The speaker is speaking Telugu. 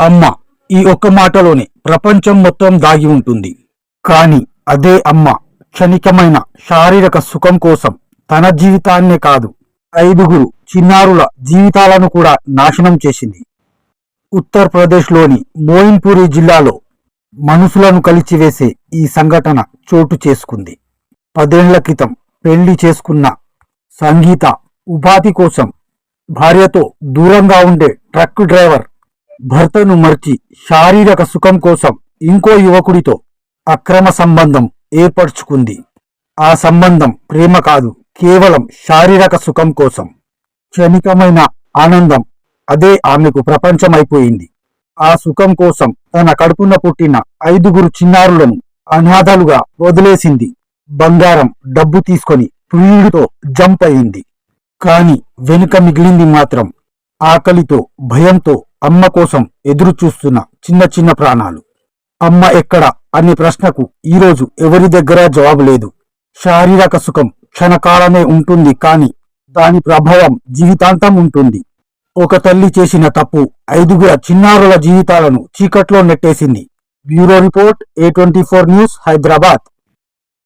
అమ్మ ఈ ఒక్క మాటలోనే ప్రపంచం మొత్తం దాగి ఉంటుంది. కాని అదే అమ్మ క్షణికమైన శారీరక సుఖం కోసం తన జీవితాన్నే కాదు, 5 చిన్నారుల జీవితాలను కూడా నాశనం చేసింది. ఉత్తరప్రదేశ్లోని మోయిన్పూరి జిల్లాలో మనుషులను కలిచివేసే ఈ సంఘటన చోటు చేసుకుంది. 10 ఏళ్ల క్రితం పెళ్లి చేసుకున్న సంగీత ఉపాధి కోసం భార్యతో దూరంగా ఉండే ట్రక్ డ్రైవర్ భర్తను మర్చి శారీరక సుఖం కోసం ఇంకో యువకుడితో అక్రమ సంబంధం ఏర్పరచుకుంది. ఆ సంబంధం ప్రేమ కాదు, కేవలం శారీరక సుఖం కోసం. క్షణికమైన ఆనందం అదే ఆమెకు ప్రపంచమైపోయింది. ఆ సుఖం కోసం తన కడుపున పుట్టిన 5 చిన్నారులను అనాథలుగా వదిలేసింది. బంగారం, డబ్బు తీసుకొని ప్రియుడితో జంప్ అయింది. కాని వెనుక మిగిలింది మాత్రం ఆకలితో, భయంతో అమ్మ కోసం ఎదురు చూస్తున్న చిన్న చిన్న ప్రాణాలు. అమ్మ ఎక్కడ అనే ప్రశ్నకు ఈరోజు ఎవరి దగ్గర జవాబు లేదు. శారీరక సుఖం క్షణకాలమే ఉంటుంది, కానీ దాని ప్రభావం జీవితాంతం ఉంటుంది. ఒక తల్లి చేసిన తప్పు 5 చిన్నారుల జీవితాలను చీకట్లో నెట్టేసింది. Bureau report, A24 news, Hyderabad.